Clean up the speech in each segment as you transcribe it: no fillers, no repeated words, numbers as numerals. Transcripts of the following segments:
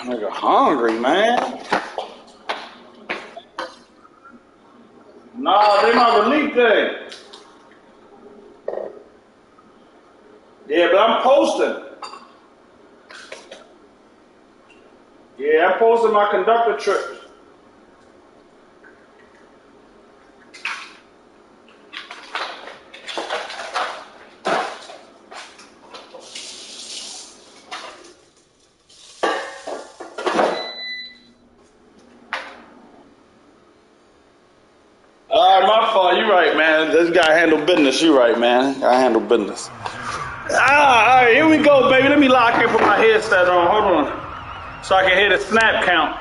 Nigga hungry, man. Nah, they my relief day. Yeah, but I'm posting. Yeah, I'm posting my conductor trips. My fault. You right, man. This guy handle business. You right, man. I handle business. All right, here we go, baby. Let me lock in, put my headset on. Hold on, so I can hear the snap count.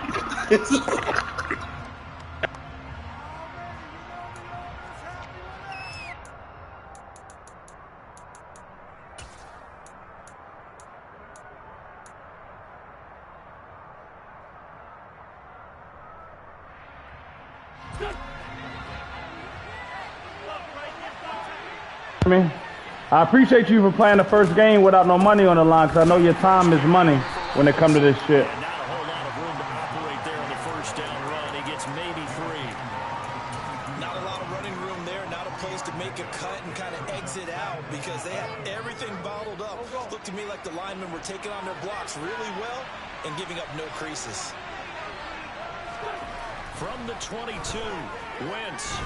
I appreciate you for playing the first game without no money on the line, because I know your time is money when it comes to this shit. Not a whole lot of room to operate there on the first down run. He gets maybe 3. Not a lot of running room there, not a place to make a cut and kind of exit out because they had everything bottled up. Looked to me like the linemen were taking on their blocks really well and giving up no creases. From the 22, Wentz.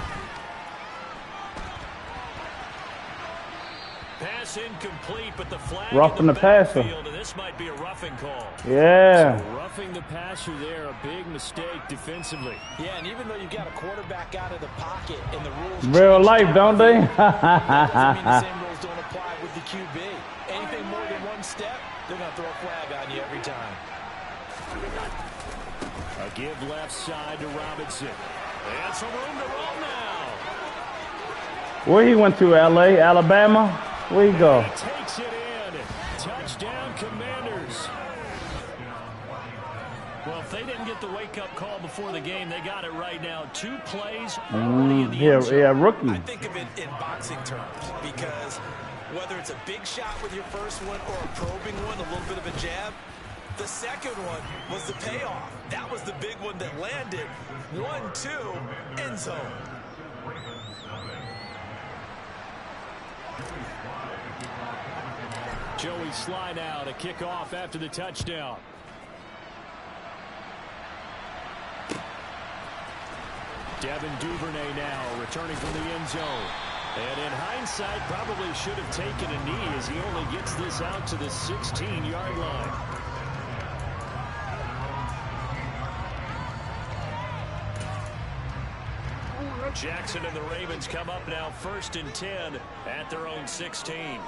Pass incomplete, but the flag roughing the passer. And this might be a roughing call. Yeah. So roughing the passer there, a big mistake defensively. Yeah, and even though you've got a quarterback out of the pocket and the rules real life, don't they? that doesn't mean the same rules don't apply with the QB. Anything more than one step, they're going to throw a flag on you every time. A give left side to Robinson. And some room to roll now. Where he went to, L.A., Alabama? Where you go? Takes it in. Touchdown, Commanders. Well, if they didn't get the wake-up call before the game, they got it right now. 2 plays already in the end zone. Yeah, rookie. I think of it in boxing terms because whether it's a big shot with your first one or a probing one, a little bit of a jab, the second one was the payoff. That was the big one that landed. 1-2, end zone. Joey slide out, a kickoff after the touchdown. Devin Duvernay now returning from the end zone. And in hindsight, probably should have taken a knee as he only gets this out to the 16-yard line. Jackson and the Ravens come up now 1st and 10 at their own 16.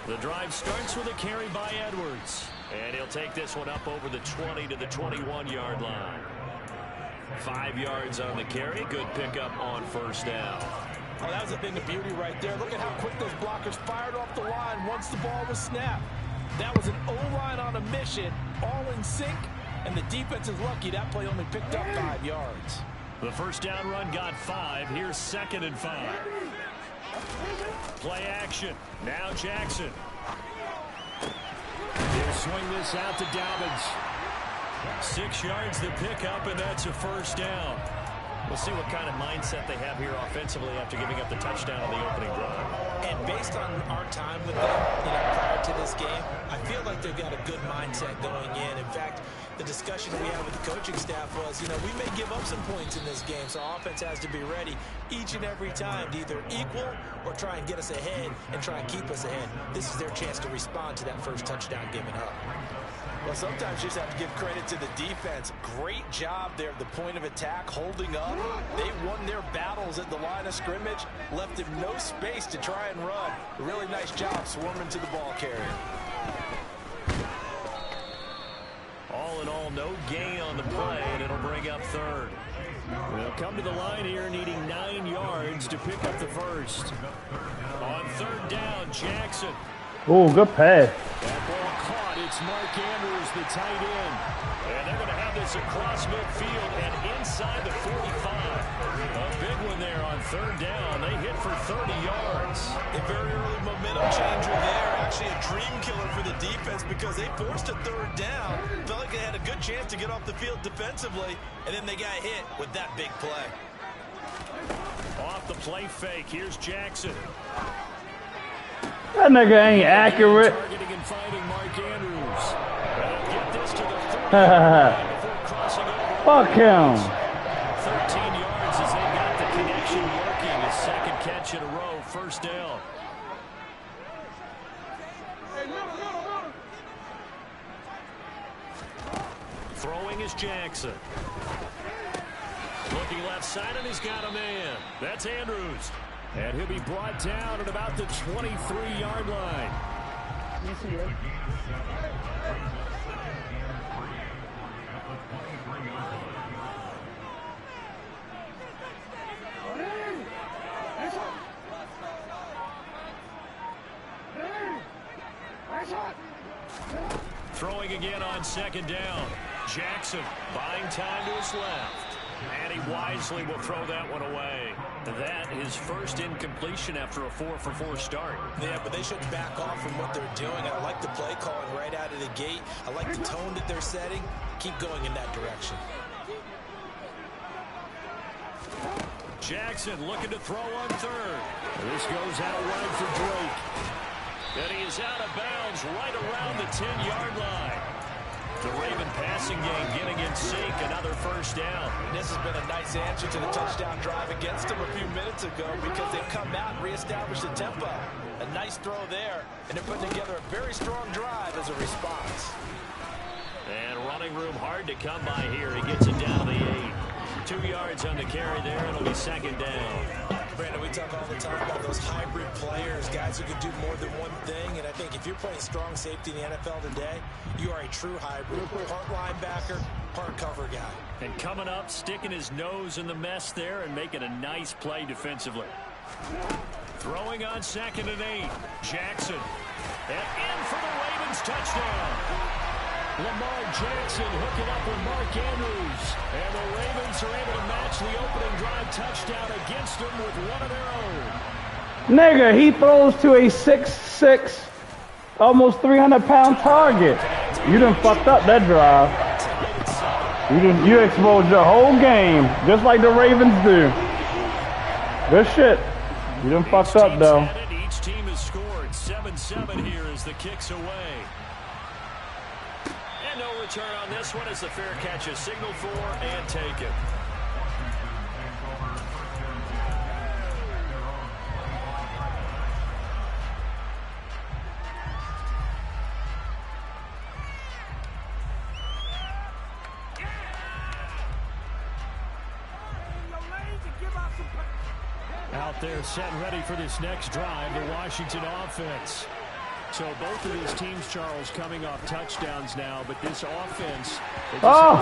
The drive starts with a carry by Edwards. And he'll take this one up over the 20 to the 21-yard line. 5 yards on the carry. Good pickup on first down. Oh, that was a thing of beauty right there. Look at how quick those blockers fired off the line once the ball was snapped. That was an O-line on a mission, all in sync, and the defense is lucky that play only picked up 5 yards. The first down run got 5. Here's 2nd and 5. Play action. Now Jackson. He'll swing this out to Dobbins. 6 yards to pick up, and that's a first down. We'll see what kind of mindset they have here offensively after giving up the touchdown on the opening drive. And based on our time with them, prior to this game, I feel like they've got a good mindset going in. In fact, the discussion we had with the coaching staff was, we may give up some points in this game, so offense has to be ready each and every time to either equal or try and get us ahead and try and keep us ahead. This is their chance to respond to that first touchdown given up. Well, sometimes you just have to give credit to the defense. Great job there at the point of attack, holding up. They won their battles at the line of scrimmage, left him no space to try and run. A really nice job swarming to the ball carrier. All in all, no gain on the play, and it'll bring up 3rd. They'll come to the line here needing 9 yards to pick up the first. On 3rd down, Jackson. Oh, good pass. That ball caught. It's Mark Andrews, the tight end. And they're going to have this across midfield and inside the 45. A big one there on 3rd down. They hit for 30 yards. A very early momentum changer there. actually a dream killer for the defense because they forced a third down. Felt like they had a good chance to get off the field defensively, and then they got hit with that big play. Off the play fake, here's Jackson. That nigga ain't accurate. Targeting and finding Mark Andrews. They'll get this to the 30 before crossing over. Fuck him. 13 yards as they got the connection working. His second catch in a row, first down. Throwing is Jackson. Looking left side, and he's got a man. That's Andrews. And he'll be brought down at about the 23-yard line. Yes, he is. Throwing again on second down. Jackson buying time to his left. And he wisely will throw that one away. That is first incompletion after a 4-for-4 start. Yeah, but they should back off from what they're doing. I like the play calling right out of the gate. I like the tone that they're setting. Keep going in that direction. Jackson looking to throw on third. This goes out wide for Drake. And he is out of bounds right around the 10-yard line. The Raven passing game getting in sync, another first down. This has been a nice answer to the touchdown drive against them a few minutes ago because they've come out and reestablished the tempo. A nice throw there, and they're putting together a very strong drive as a response. And running room hard to come by here. He gets it down to the 8. 2 yards on the carry there. It'll be second down. Brandon, we talk all the time about those hybrid players, guys who can do more than one thing. And I think if you're playing strong safety in the NFL today, you are a true hybrid. Part linebacker, part cover guy. And coming up, sticking his nose in the mess there and making a nice play defensively. Throwing on second and 8. Jackson. And in for the Ravens touchdown. Lamar Jackson hooking up with Mark Andrews. And the Ravens are able to match the opening drive touchdown against them with one of their own. Nigga, he throws to a 6'6", almost 300-pound target. You done fucked up that drive. You exposed your whole game, just like the Ravens do. Good shit. You done fucked up, though. Each team has scored 7-7 here as the kick's away. And no return on this one as the fair catch is signaled for and taken. Out there set and ready for this next drive, the Washington offense. So both of these teams, Charles, coming off touchdowns now, but this offense through a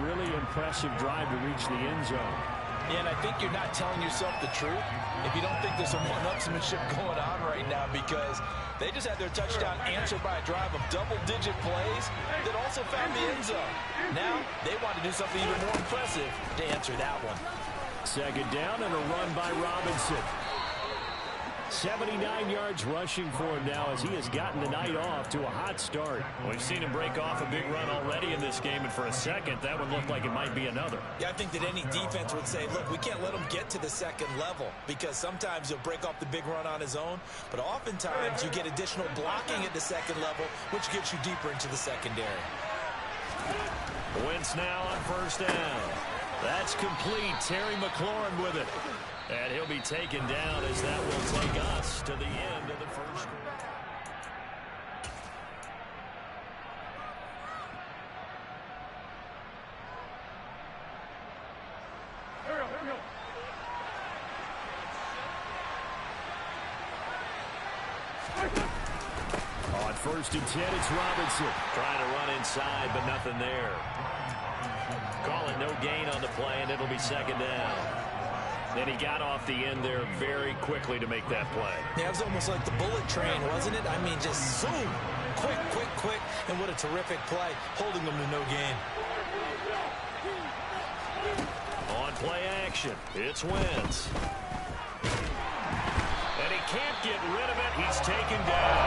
really impressive drive to reach the end zone. Yeah, and I think you're not telling yourself the truth if you don't think there's some one-upsmanship going on right now, because they just had their touchdown answered by a drive of double-digit plays that also found the end zone. Now they want to do something even more impressive to answer that one. Second down and a run by Robinson. 79 yards rushing for him now as he has gotten the night off to a hot start. We've seen him break off a big run already in this game, and for a second, that would look like it might be another. Yeah, I think that any defense would say, look, we can't let him get to the second level, because sometimes he'll break off the big run on his own, but oftentimes you get additional blocking at the second level, which gets you deeper into the secondary. Wentz now on first down. That's complete. Terry McLaurin with it. And he'll be taken down as that will take us to the end of the first quarter. On first and 10, it's Robinson. Trying to run inside, but nothing there. Calling no gain on the play, and it'll be second down. Then he got off the end there very quickly to make that play. Yeah, it was almost like the bullet train, wasn't it? I mean, just zoom. Quick, quick, quick. And what a terrific play, holding them to no gain. On play action, it's Wentz. And he can't get rid of it. He's taken down.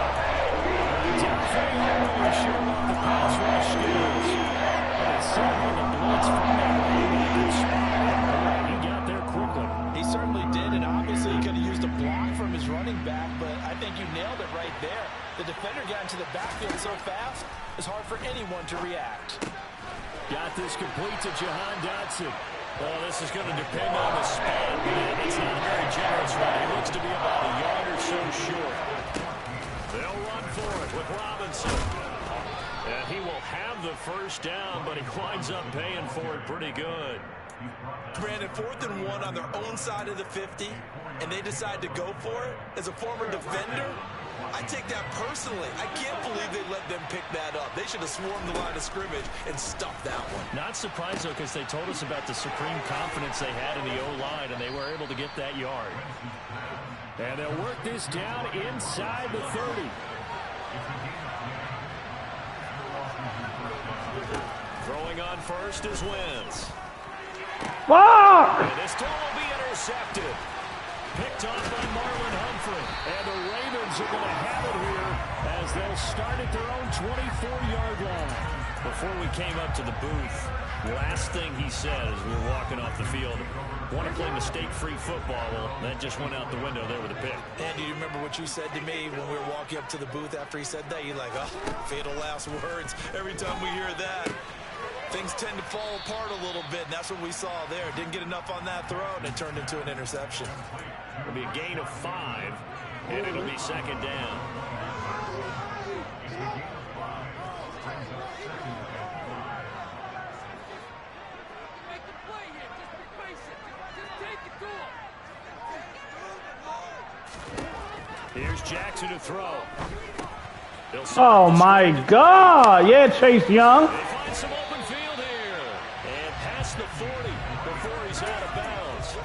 Definitely really sure about the pass rush skills. But it's certainly the blitz from that linebacker spot. He got there quickly. He certainly did, and obviously he could have used a block from his running back, but I think you nailed it right there. The defender got into the backfield so fast, it's hard for anyone to react. Got this complete to Jahan Dotson. Well, this is going to depend on the spot, but it's not a very generous one. He looks to be about a yard or so short. They'll run for it with Robinson. And he will have the first down, but he winds up paying for it pretty good. Brandon, 4th and 1 on their own side of the 50, and they decide to go for it. As a former defender, I take that personally. I can't believe they let them pick that up. They should have swarmed the line of scrimmage and stuffed that one. Not surprised, though, because they told us about the supreme confidence they had in the O-line, and they were able to get that yard. And they'll work this down inside the 30. Throwing on first is Wentz. Fuck! And this still will be intercepted. Picked off by Marlon Humphrey. And the Ravens are going to have it here as they'll start at their own 24-yard line. Before we came up to the booth, last thing he said as we were walking off the field, want to play mistake-free football. Well, that just went out the window there with a pick. Andy, you remember what you said to me when we were walking up to the booth after he said that? You're like, oh, fatal last words. Every time we hear that, things tend to fall apart a little bit, and that's what we saw there. Didn't get enough on that throw, and it turned into an interception. It'll be a gain of 5, and it'll be second down. Here's Jackson to throw. Oh my God! Yeah, Chase Young. They find some open field here. And past the 40 before he's out of bounds.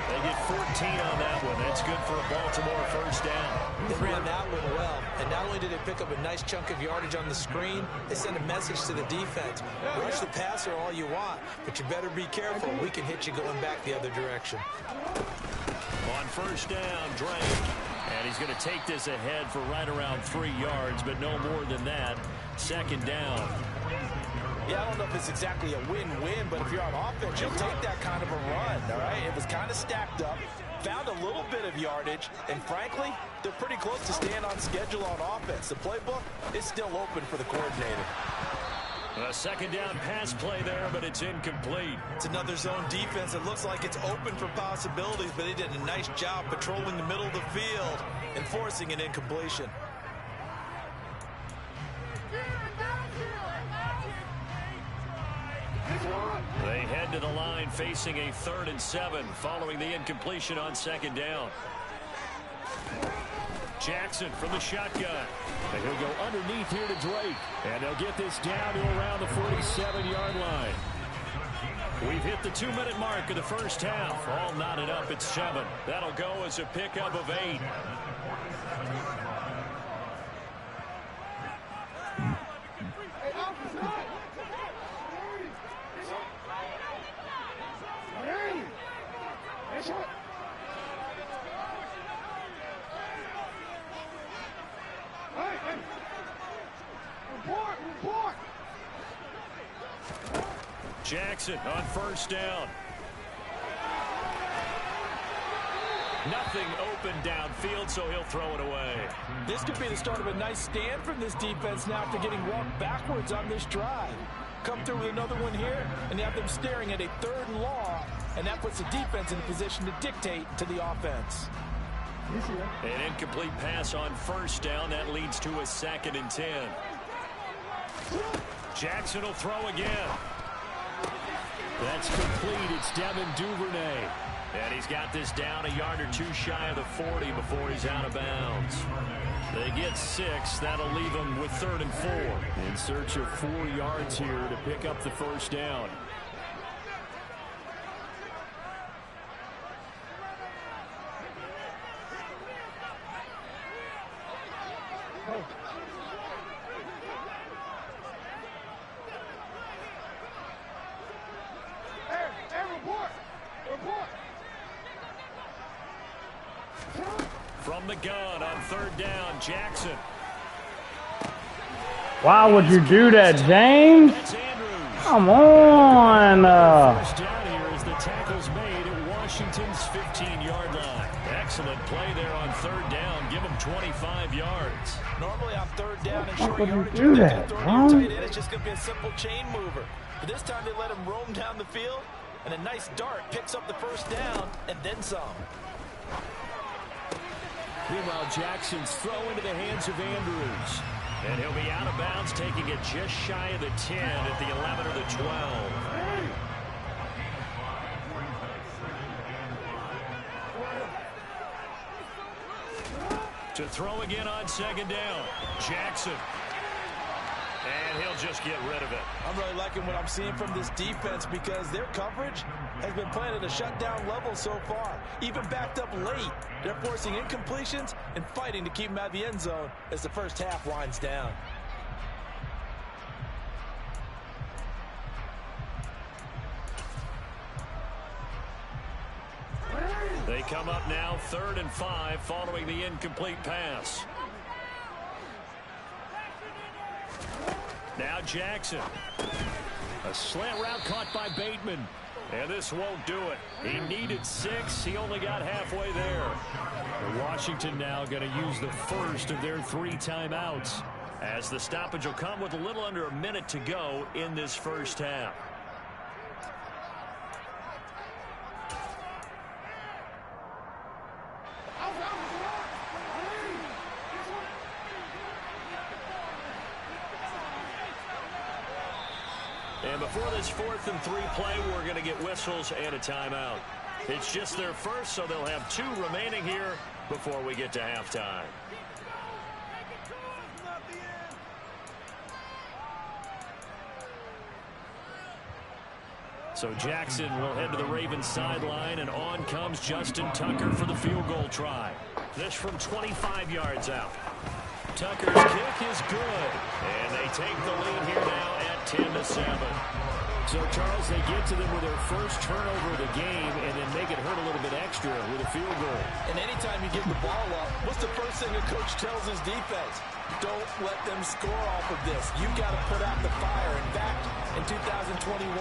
They get 14 on that one. That's good for a Baltimore first down. They ran that one well. And not only did they pick up a nice chunk of yardage on the screen, they sent a message to the defense. Rush the passer all you want, but you better be careful. We can hit you going back the other direction. On first down, Drake. And he's going to take this ahead for right around 3 yards, but no more than that. Second down. Yeah, I don't know if it's exactly a win-win, but if you're on offense, you'll take that kind of a run, all right? It was kind of stacked up, found a little bit of yardage, and frankly, they're pretty close to staying on schedule on offense. The playbook is still open for the coordinator. A second down pass play there, but it's incomplete. It's another zone defense. It looks like it's open for possibilities, but they did a nice job patrolling the middle of the field and forcing an incompletion. They head to the line facing a 3rd and 7 following the incompletion on second down. Jackson from the shotgun. And he'll go underneath here to Drake. And they'll get this down to around the 47-yard line. We've hit the 2-minute mark of the first half. All knotted up at 7. That'll go as a pickup of 8. Jackson on first down. Nothing open downfield, so he'll throw it away. This could be the start of a nice stand from this defense now after getting walked backwards on this drive. Come through with another one here, and you have them staring at a 3rd and long, and that puts the defense in a position to dictate to the offense. An incomplete pass on first down. That leads to a 2nd and 10. Jackson will throw again. That's complete. It's Devin Duvernay. And he's got this down a yard or 2 shy of the 40 before he's out of bounds. They get 6. That'll leave them with 3rd and 4. In search of 4 yards here to pick up the first down. From the gun on third down. Jackson. Why would you do that, James? That's Andrews. Come on. First down here as the tackle's made at Washington's 15-yard line. Excellent play there on third down. Give them 25 yards. Normally on third down and short would you yardage, do they're that, throwing bro? your tight end. It's just going to be a simple chain mover. But this time they let him roam down the field, and a nice dart picks up the first down and then some. Meanwhile, Jackson's throw into the hands of Andrews. And he'll be out of bounds, taking it just shy of the 10 at the 11 or the 12. To throw again on second down. Jackson. And he'll just get rid of it. I'm really liking what I'm seeing from this defense because their coverage has been playing at a shutdown level so far. Even backed up late, they're forcing incompletions and fighting to keep them out of the end zone as the first half winds down. They come up now 3rd and 5 following the incomplete pass. Now Jackson. A slant route caught by Bateman. And this won't do it. He needed 6. He only got halfway there. Washington now going to use the first of their 3 timeouts, as the stoppage will come with a little under a minute to go in this first half. And before this 4th and 3 play, we're going to get whistles and a timeout. It's just their first, so they'll have 2 remaining here before we get to halftime. So Jackson will head to the Ravens sideline, and on comes Justin Tucker for the field goal try. This from 25 yards out. Tucker's kick is good, and they take the lead here now at 10-7. So, Charles, they get to them with their first turnover of the game and then make it hurt a little bit extra with a field goal. And anytime you give the ball up, what's the first thing a coach tells his defense? Don't let them score off of this. You got to put out the fire. In fact, in 2021,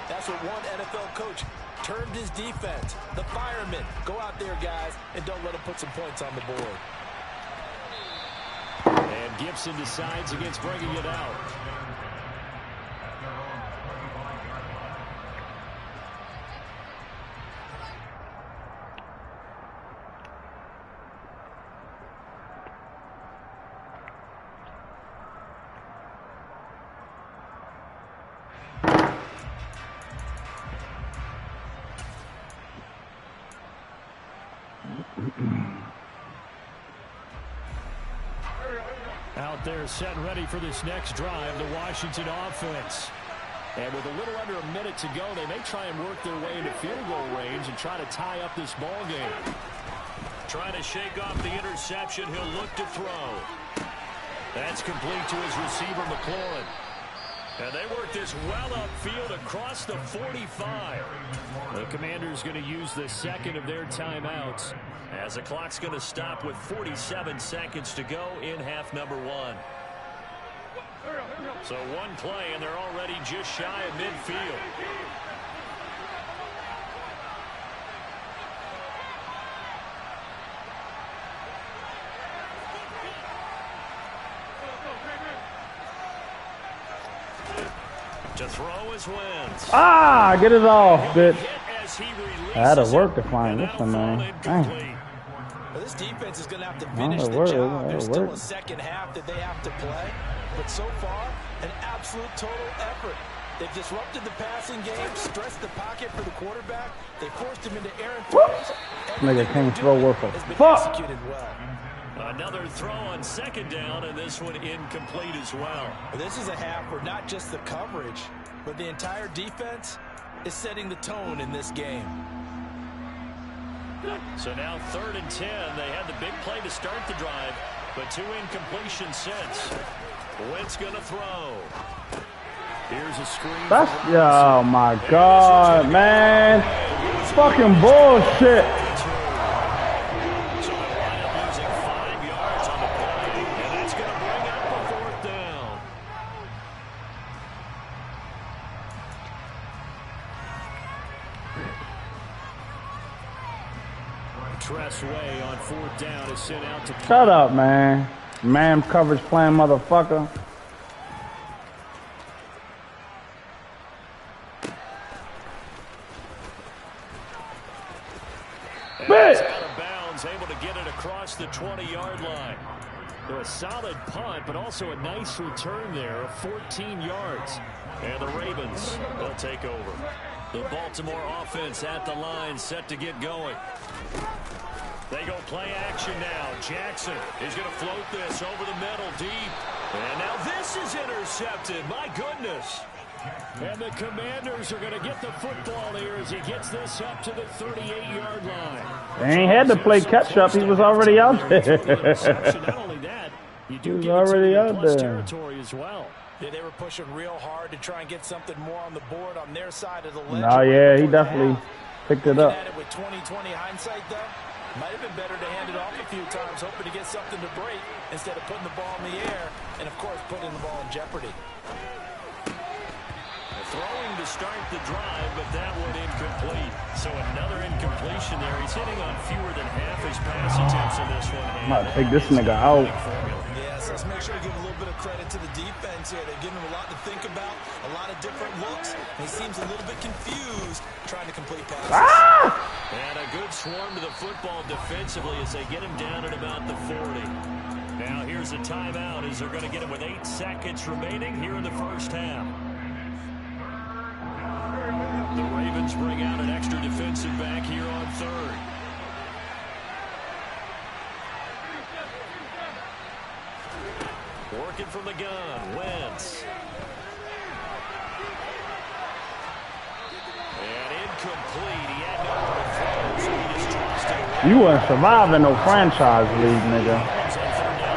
that's what one NFL coach termed his defense. The firemen. Go out there, guys, and don't let them put some points on the board. And Gibson decides against bringing it out. Out there set and ready for this next drive, the Washington offense. And with a little under a minute to go, they may try and work their way into field goal range and try to tie up this ball game. Trying to shake off the interception, he'll look to throw. That's complete to his receiver, McLaurin. And they work this well upfield across the 45. The Commanders going to use the second of their timeouts, as the clock's going to stop with 47 seconds to go in half number 1. So one play, and they're already just shy of midfield. To throw is Wentz. Ah, get it off, bitch. I had to As work to find this one, man. Dang. Well, this defense is going to have to finish the job. There's still a second half that they have to play. But so far, an absolute total effort. They've disrupted the passing game, stressed the pocket for the quarterback. They forced him into errant throws. Nigga can't throw worth a Has been fuck. executed well. Another throw on second down, and this one incomplete as well. This is a half where not just the coverage, but the entire defense is setting the tone in this game. So now 3rd and 10. They had the big play to start the drive, but 2 incompletions since. Wentz going to throw. Here's a screen. That's, oh my God, man. Fucking bullshit. So they'll wind up using Tress Way on 4th down is sent out to... Shut up, man. Man coverage playing motherfucker. It's out of bounds, able to get it across the 20-yard line. A solid punt, but also a nice return there of 14 yards. And the Ravens will take over. The Baltimore offense at the line, set to get going. They go play action now. Jackson is going to float this over the middle deep. And now this is intercepted. My goodness. And the Commanders are going to get the football here as he gets this up to the 38-yard line. They ain't had to play catch-up. He was already out there. Not only that, you do He was get already into out plus there. territory as well. Yeah, they were pushing real hard to try and get something more on the board on their side of the ledger. Oh, yeah, he definitely picked it up. Looking at it with 20/20 hindsight, though, might have been better to hand it off a few times, hoping to get something to break instead of putting the ball in the air and, of course, putting the ball in jeopardy. Throwing to start the drive, but that one incomplete. So another incompletion there. He's hitting on fewer than half his pass attempts in this one. I'm about to take this nigga out. Yeah, so let's make sure to give a little bit of credit to the defense here. They're giving him a lot to think about, a lot of different looks. And he seems a little bit confused trying to complete passes. And a good swarm to the football defensively as they get him down at about the 40. Now here's a timeout as they're going to get him with 8 seconds remaining here in the first half. The Ravens bring out an extra defensive back here on 3rd. Working from the gun, Wentz. And incomplete. He had nowhere to throw, so he just tossed it away. You wouldn't survive in no franchise league, nigga.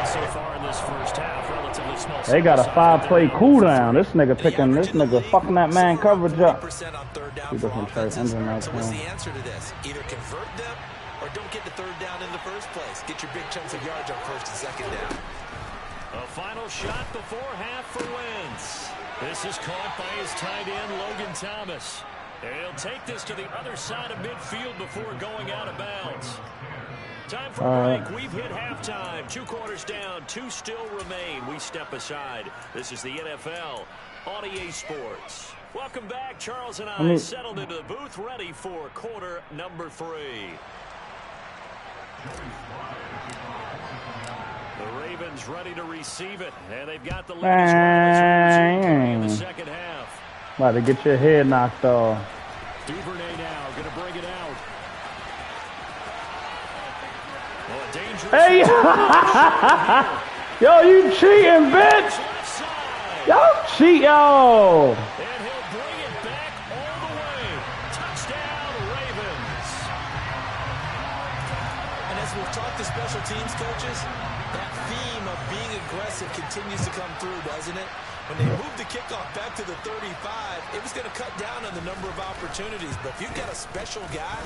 So far in this first half, relatively small. They got a 5-play cooldown. This nigga fucking that man coverage up. 3% on 3rd down Two for different trade offenses. engine right So what's there. the answer to this? Either convert them or don't get the 3rd down in the first place. Get your big chunks of yards on 1st and 2nd down. A final shot before half for Wentz. This is caught by his tight end, Logan Thomas. And he'll take this to the other side of midfield before going out of bounds. Time for a break. We've hit halftime. 2 quarters down. 2 still remain. We step aside. This is the NFL on EA Sports. Welcome back. Charles and I settled into the booth, ready for quarter number 3. The Ravens ready to receive it, and they've got the lead in the second half. About to get your head knocked off. Duvernay now going to bring it out. Well, a dangerous... Hey! Yo, you cheating, bitch! Y'all cheat, yo! And he'll bring it back all the way. Touchdown, Ravens. And as we've talked to special teams coaches, that theme of being aggressive continues to come through, doesn't it? When they moved the kickoff back to the 35, it was going to cut down on the number of opportunities. But if you've got a special guy,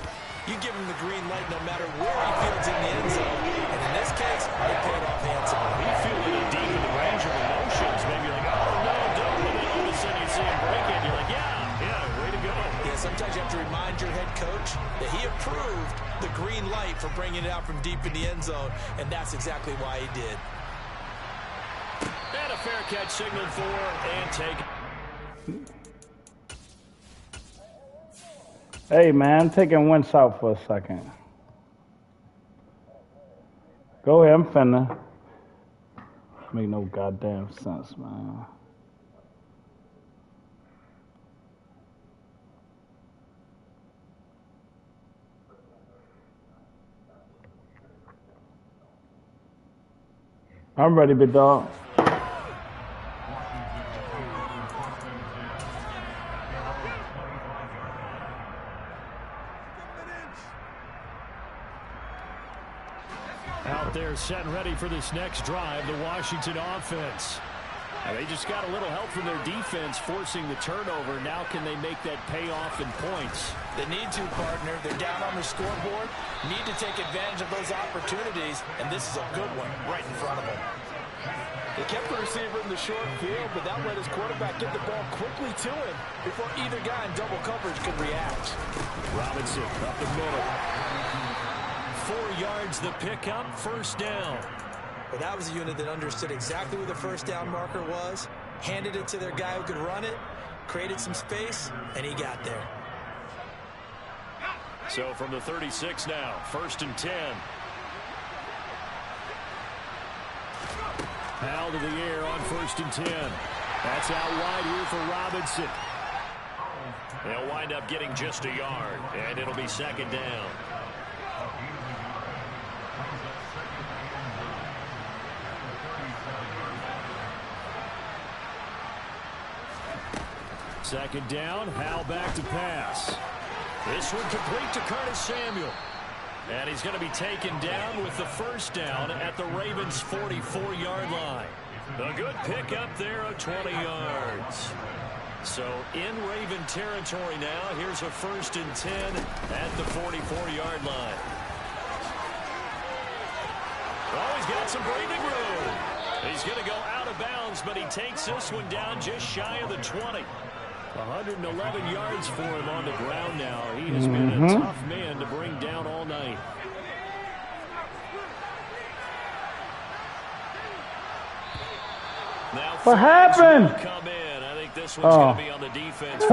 you give him the green light no matter where he fields in the end zone. And in this case, they paid off handsomely. He fielded it deep in the range of emotions. Maybe like, oh, no, don't. And then all of a sudden you see him break it. You're like, yeah, way to go. Yeah, sometimes you have to remind your head coach that he approved the green light for bringing it out from deep in the end zone. And that's exactly why he did. And a fair catch signaled for and taken. Hey, man, taking Wentz out for a second. Go ahead, I'm finna. Make no goddamn sense, man. I'm ready, big dog. Out there set and ready for this next drive, the Washington offense. They just got a little help from their defense forcing the turnover. Now can they make that pay off in points? They need to, partner. They're down on the scoreboard. Need to take advantage of those opportunities, and this is a good one right in front of them. They kept the receiver in the short field, but that let his quarterback get the ball quickly to him before either guy in double coverage could react. Robinson up the middle. yards the pickup, first down. But that was a unit that understood exactly where the first down marker was, handed it to their guy who could run it, created some space, and he got there. So from the 36 now, 1st and 10. Out of the air on 1st and 10. That's out wide here for Robinson. They'll wind up getting just a yard, and it'll be 2nd down. Second down, Howell back to pass. This one complete to Curtis Samuel. And he's going to be taken down with the first down at the Ravens' 44-yard line. A good pickup there of 20 yards. So in Raven territory now, here's a 1st and 10 at the 44-yard line. Oh, he's got some breathing room. He's going to go out of bounds, but he takes this one down just shy of the 20. 111 yards for him on the ground now. He has been a tough man to bring down all night. Now, what happened? Come in. I think this one's going to be on the defense.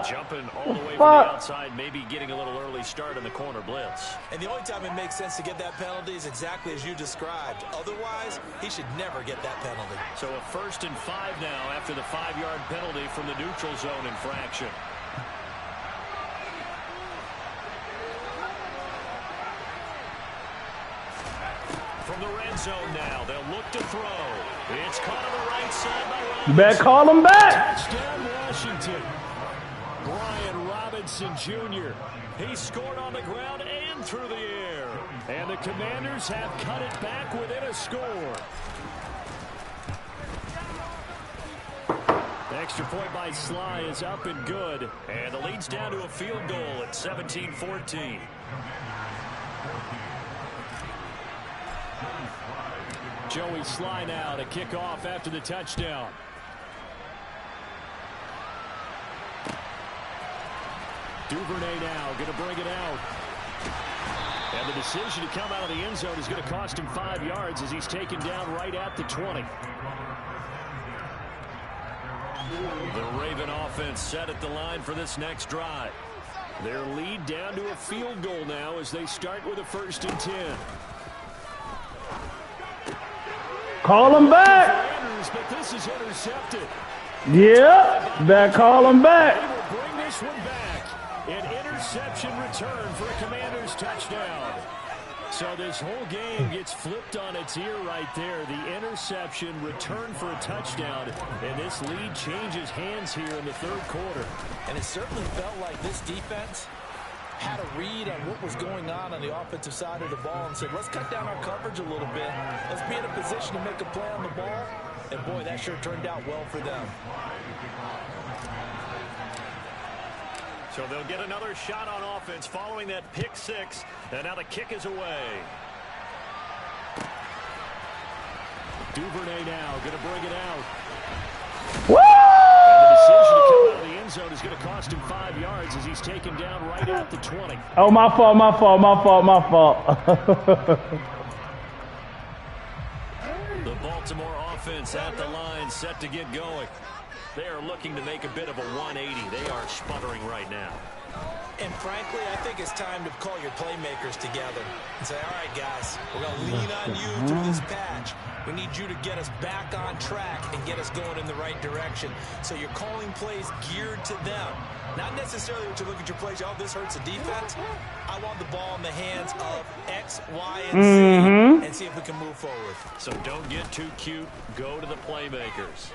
Jumping all the way from the outside, maybe getting a little early start in the corner blitz. And the only time it makes sense to get that penalty is exactly as you described. Otherwise, he should never get that penalty. So a 1st and 5 now after the 5-yard penalty from the neutral zone infraction. From the red zone now, they'll look to throw. It's caught on the right side by Robinson. You better call him back. Touchdown, Washington. Brian Robinson Jr. He scored on the ground and through the air. And the Commanders have cut it back within a score. The extra point by Sly is up and good. And the lead's down to a field goal at 17-14. Joey Sly now to kick off after the touchdown. Duvernay now going to bring it out. And the decision to come out of the end zone is going to cost him 5 yards as he's taken down right at the 20. The Raven offense set at the line for this next drive. Their lead down to a field goal now as they start with a 1st and 10. Call him back. But this is intercepted. Yeah, better call him back. They will bring this one back. An interception return for a Commanders touchdown. So this whole game gets flipped on its ear right there. The interception return for a touchdown. And this lead changes hands here in the 3rd quarter. And it certainly felt like this defense had a read on what was going on the offensive side of the ball and said, let's cut down our coverage a little bit. Let's be in a position to make a play on the ball. And, boy, that sure turned out well for them. So they'll get another shot on offense following that pick 6. And now the kick is away. Duvernay now going to bring it out. Woo! And the decision to come out of the end zone is going to cost him 5 yards as he's taken down right at the 20. Oh, my fault. The Baltimore offense at the line set to get going. They are looking to make a bit of a 180. They are sputtering right now. And frankly, I think it's time to call your playmakers together and say, all right, guys, we're going to lean on you through this patch. We need you to get us back on track and get us going in the right direction. So you're calling plays geared to them. Not necessarily what you look at your plays, oh, this hurts the defense. I want the ball in the hands of X, Y, and Z and see if we can move forward. So don't get too cute. Go to the playmakers.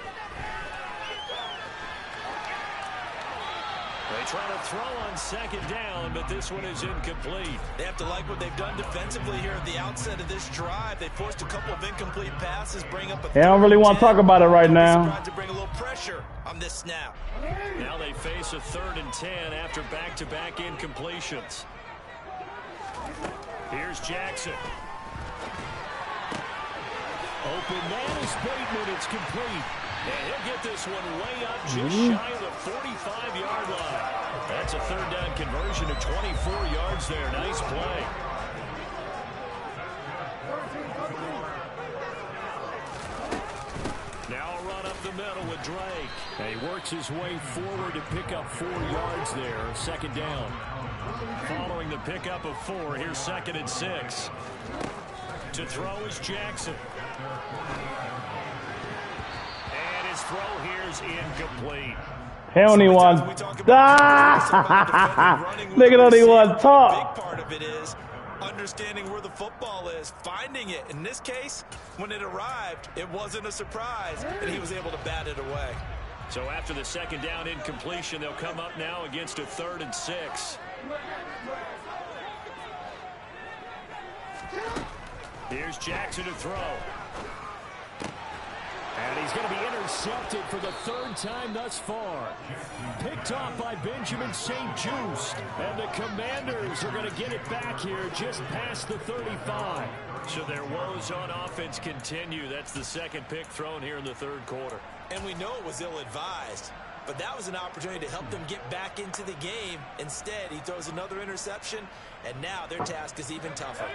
They try to throw on 2nd down, but this one is incomplete. They have to like what they've done defensively here at the outset of this drive. They forced a couple of incomplete passes, bring up a They don't really want to talk about it right now. To bring a little pressure on this snap. Now they face a 3rd and 10 after back-to-back incompletions. Here's Jackson. Open man is Bateman. It's complete. And he'll get this one way up just shy of the 45-yard line. That's a 3rd down conversion of 24 yards there. Nice play. up the middle with Drake. And he works his way forward to pick up 4 yards there. Second down. Following the pickup of 4, here's 2nd and 6. To throw is Jackson. And his throw here's incomplete. He don't even want. Nigga don't even want to talk. Big part of it is understanding where the football is, finding it. In this case, when it arrived, it wasn't a surprise, and he was able to bat it away. So after the 2nd down incompletion, they'll come up now against a 3rd and 6. Here's Jackson to throw. And he's going to be intercepted for the 3rd time thus far. Picked off by Benjamin St-Juste. And the Commanders are going to get it back here just past the 35. So their woes on offense continue. That's the 2nd pick thrown here in the 3rd quarter. And we know it was ill-advised, but that was an opportunity to help them get back into the game. Instead, he throws another interception, and now their task is even tougher.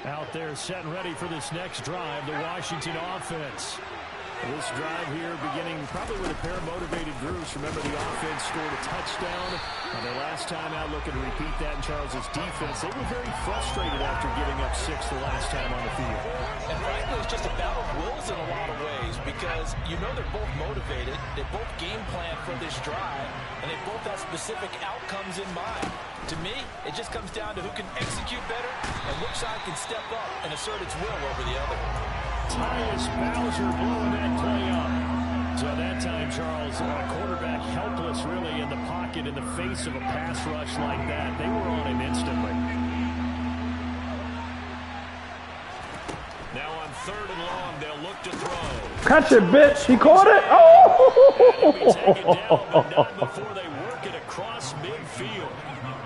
Out there set and ready for this next drive, the Washington offense. This drive here beginning probably with a pair of motivated groups. Remember, the offense scored a touchdown on their last time out, looking to repeat that in Charles's defense. They were very frustrated after giving up 6 the last time on the field. And frankly, it's just a battle of wills in a lot of ways because you know they're both motivated, they both game plan for this drive, and they both have specific outcomes in mind. To me, it just comes down to who can execute better and which side can step up and assert its will over the other. Tyus Bowser blowing that play up. So that time, Charles, quarterback helpless really in the pocket in the face of a pass rush like that. They were on him instantly. Now on 3rd and long, they'll look to throw. Catch it, bitch. He caught it. And he'll be taken down, but not before they work it across midfield.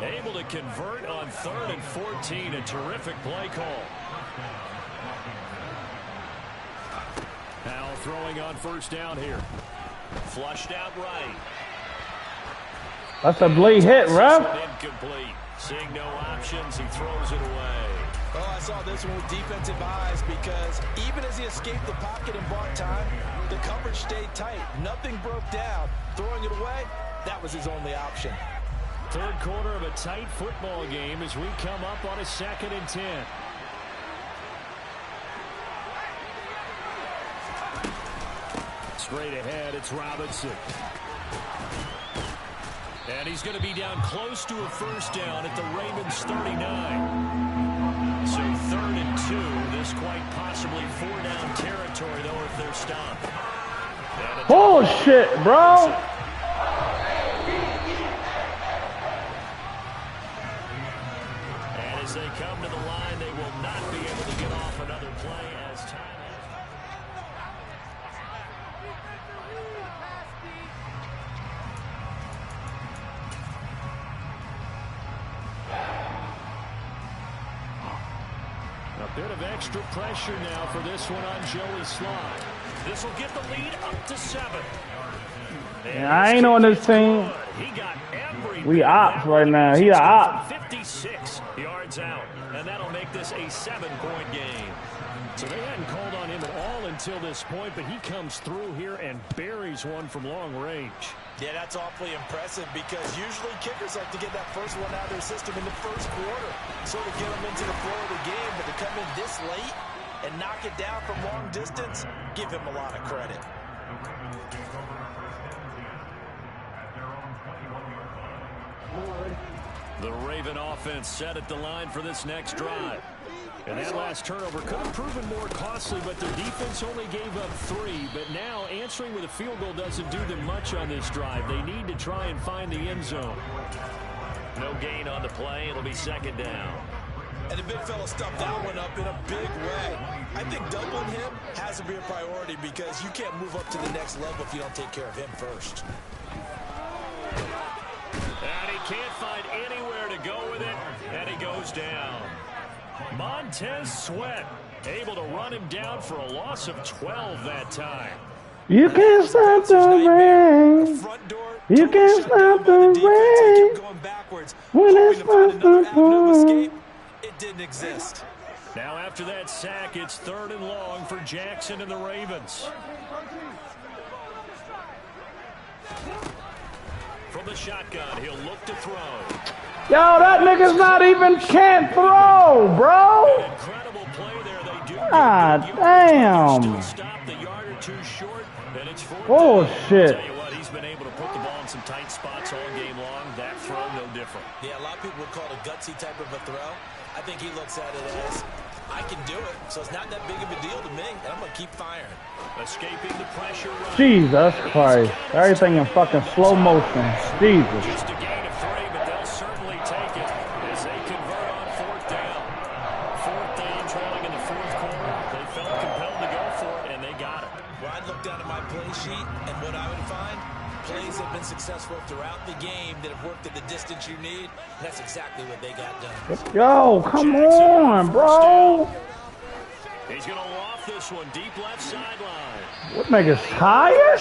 Able to convert on 3rd and 14. A terrific play call. Now throwing on 1st down here. Flushed out right. That's a bleed hit, ref. Incomplete. Seeing no options, he throws it away. Oh, I saw this one with defensive eyes because even as he escaped the pocket and bought time, the coverage stayed tight. Nothing broke down. Throwing it away, that was his only option. 3rd quarter of a tight football game as we come up on a 2nd and 10. Straight ahead, it's Robinson. And he's going to be down close to a 1st down at the Ravens 39. So 3rd and 2. This quite possibly 4-down territory, though, if they're stopped. Bullshit, bro. And as they come to the line, they will not be able to get off another play as time. A bit of extra pressure now for this one on Joey Slye. This will get the lead up to 7. Yeah, I ain't on this team. He got every We ops right now. He a op. 56 yards out, and that'll make this a 7-point game. So they hadn't called on him at all until this point, but he comes through here and buries one from long range. Yeah, that's awfully impressive because usually kickers like to get that first one out of their system in the 1st quarter, sort of get them into the flow of the game, but to come in this late and knock it down from long distance, give him a lot of credit. The Raven offense set at the line for this next drive. And that last turnover could have proven more costly, but their defense only gave up 3. But now answering with a field goal doesn't do them much on this drive. They need to try and find the end zone. No gain on the play. It'll be 2nd down. And the big fella stuffed that one up in a big way. I think doubling him has to be a priority because you can't move up to the next level if you don't take care of him first. And he can't find anywhere to go with it, and he goes down. Montez Sweat able to run him down for a loss of 12 that time. You can't stop the rain. You can't stop the rain. When it's not the point. It didn't exist. Now after that sack, it's 3rd and long for Jackson and the Ravens. From the shotgun, he'll look to throw. Yo, that nigga's not even can't throw, bro. Incredible play there. They do. God damn. Still stop the yard or two short, and it's 4th Oh, down. shit. Tell you what, he's been able to put the ball in some tight spots all game long. That throw, no different. Yeah, a lot of people would call it a gutsy type of a throw. I think he looks at it as, I can do it, so it's not that big of a deal to me, and I'm going to keep firing. Escaping the pressure run. Jesus Christ. Everything in fucking slow motion. Jesus. Just a gain of 3, but they'll certainly take it as they convert on 4th down. 4th down, trailing in the 4th quarter. They felt compelled to go for it, and they got it. Well, I'd look down at my play sheet, and what I would find, plays have been successful throughout the game that have worked at the distance you need. That's exactly what they got done. Yo, come on, bro. He's going to loft this one deep left sideline. What niggas tired?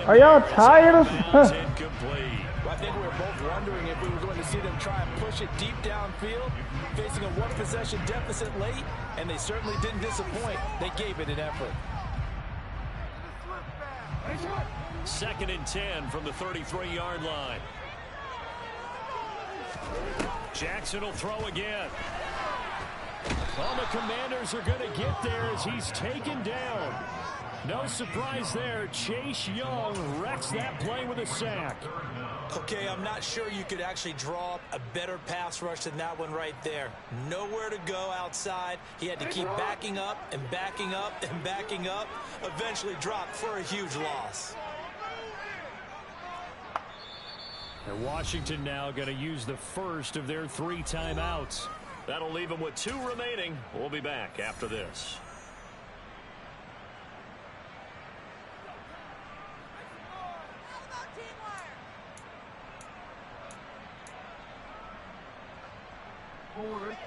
Are y'all tired? Bounce incomplete. Well, I think we were both wondering if we were going to see them try and push it deep downfield, facing a one-possession deficit late, and they certainly didn't disappoint. They gave it an effort. 2nd and 10 from the 33-yard line. Jackson will throw again. Well, the Commanders are going to get there as he's taken down. No surprise there. Chase Young wrecks that play with a sack. Okay, I'm not sure you could actually draw up a better pass rush than that one right there. Nowhere to go outside. He had to keep backing up and backing up and backing up. Eventually dropped for a huge loss. And Washington now going to use the first of their 3 timeouts. That'll leave them with 2 remaining. We'll be back after this.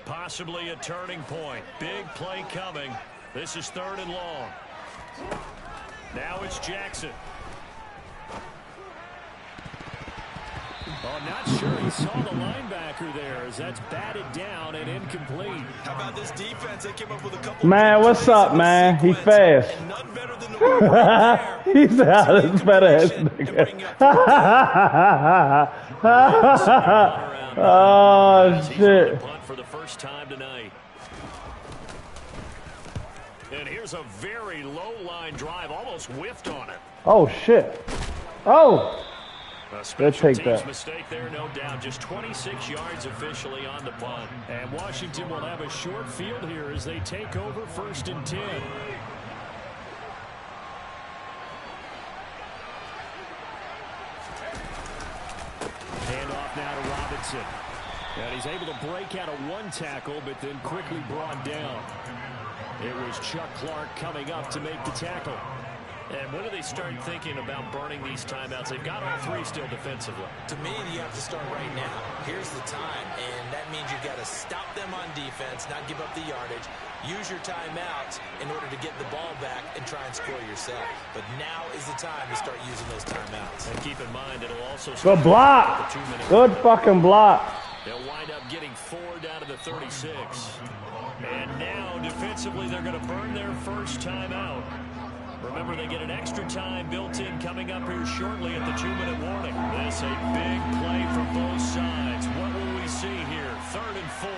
Possibly a turning point. Big play coming. This is 3rd and long. Now it's Jackson. Oh, not sure he saw the linebacker there as that's batted down and incomplete. How about this defense? They came up with a couple. Man, what's up, man? He fast. And none better than the one right there. He's out of his better ass nigga. Oh, shit. Punt for the first time tonight. And here's a very low line drive, almost whiffed on it. Oh, shit. Oh. A special take teams that. mistake there, no doubt. Just 26 yards officially on the punt. And Washington will have a short field here as they take over 1st and 10. Handoff now to Robinson. And he's able to break out of 1 tackle, but then quickly brought down. It was Chuck Clark coming up to make the tackle. And when do they start thinking about burning these timeouts? They've got all 3 still defensively. To me, you have to start right now. Here's the time, and that means you've got to stop them on defense, not give up the yardage. Use your timeouts in order to get the ball back and try and score yourself. But now is the time to start using those timeouts. And keep in mind, it'll also Good block. Good fucking block. They'll wind up getting 4 down to the 36. And now, defensively, they're going to burn their first timeout. Remember, they get an extra time built in coming up here shortly at the 2-minute warning. This a big play from both sides. What will we see here? 3rd and 4.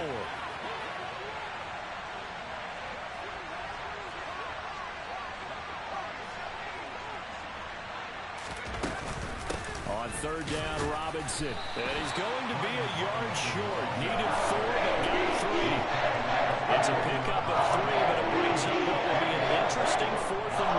On 3rd down, Robinson. And he's going to be a yard short. Needed 4, but got 3. It's a pickup of 3, but it brings up what will be an interesting 4th and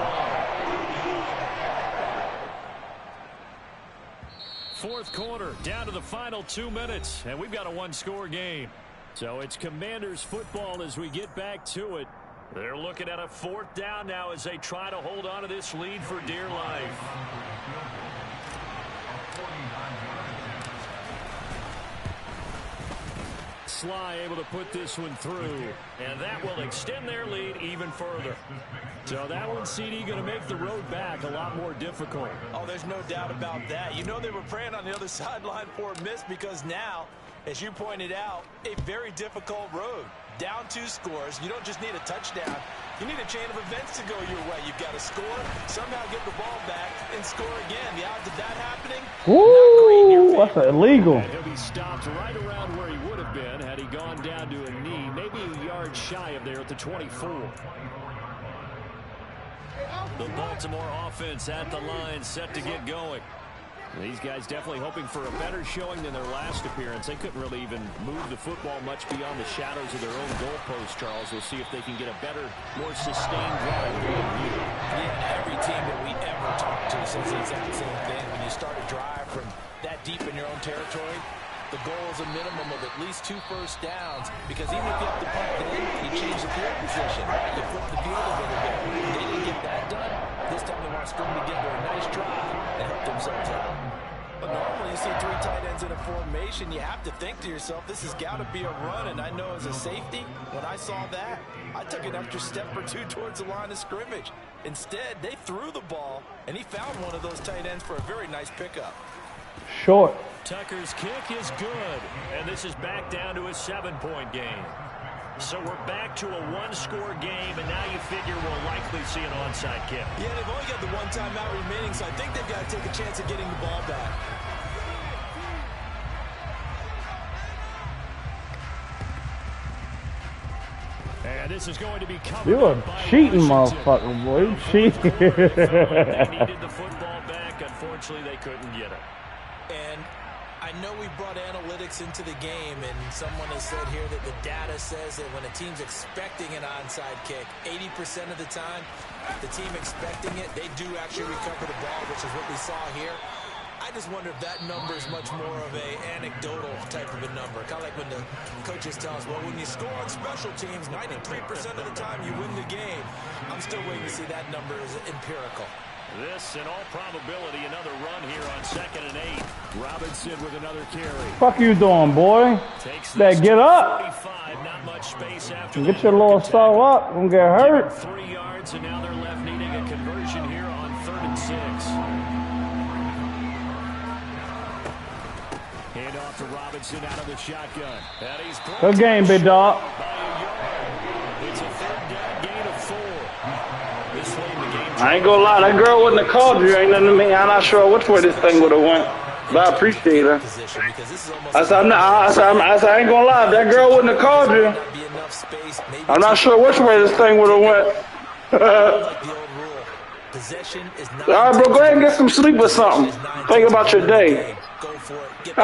1. 4th quarter, down to the final 2 minutes, and we've got a 1-score game. So it's Commanders football as we get back to it. They're looking at a 4th down now as they try to hold on to this lead for dear life. Sly able to put this one through, and that will extend their lead even further. So that one, CD, going to make the road back a lot more difficult. Oh, there's no doubt about that. You know they were praying on the other sideline for a miss because now, as you pointed out, a very difficult road. Down 2 scores. You don't just need a touchdown. You need a chain of events to go your way. You've got to score, somehow get the ball back, and score again. The odds of that happening, Woo! That's illegal. And he'll be stopped right around where he would have been had he gone down to a knee, maybe a yard shy of there at the 24. The Baltimore offense at the line, set to get going. These guys definitely hoping for a better showing than their last appearance. They couldn't really even move the football much beyond the shadows of their own goalpost, Charles. We'll see if they can get a better, more sustained drive. Yeah, every team that we ever talked to says the exact same thing. When you start a drive from that deep in your own territory, the goal is a minimum of at least 2 first downs, because even if you have to punt it in, you change the field position. You flip the field a little bit. They didn't get that done. This time they want to string together a nice drive and help themselves out. But normally you see 3 tight ends in a formation, you have to think to yourself, this has got to be a run. And I know as a safety, when I saw that, I took an extra step or 2 towards the line of scrimmage. Instead, they threw the ball, and he found one of those tight ends for a very nice pickup. Short. Tucker's kick is good, and this is back down to a 7-point game. So we're back to a 1-score game, and now you figure we'll likely see an onside kick. Yeah, they've only got the 1 timeout remaining, so I think they've got to take a chance of getting the ball back. And this is going to be covered. You a cheating motherfucker, boy. You cheating. They needed the football back. Unfortunately, they couldn't get it. And I know we brought analytics into the game, and someone has said here that the data says that when a team's expecting an onside kick, 80% of the time, the team expecting it, they do actually recover the ball, which is what we saw here. I just wonder if that number is much more of a anecdotal type of a number. Kind of like when the coaches tell us, well, when you score on special teams, 93% of the time you win the game. I'm still waiting to see that number is empirical. This, in all probability, another run here on 2nd and 8. Robinson with another carry. Fuck you doing, boy? Better get up. 45, not much space after Get your little soul up. Don't get hurt. 3 yards, and now they're left needing a conversion here on 3rd and 6. Hand off to Robinson out of the shotgun. And he's Good game, big dog. by a yard. It's a 3rd down gain of 4. This way in the game. I ain't gonna lie, that girl wouldn't have called you. Ain't nothing to me. I'm not sure which way this thing would have went, but I appreciate her. Position, because this is almost I said, I ain't gonna lie, if that girl wouldn't have called you, be enough space. Maybe I'm not sure which way this thing would have went. like the old rule. Possession is not. All right, bro, go ahead and get some sleep or something. Think about your day. Go for it. Get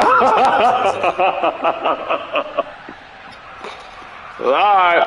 All right.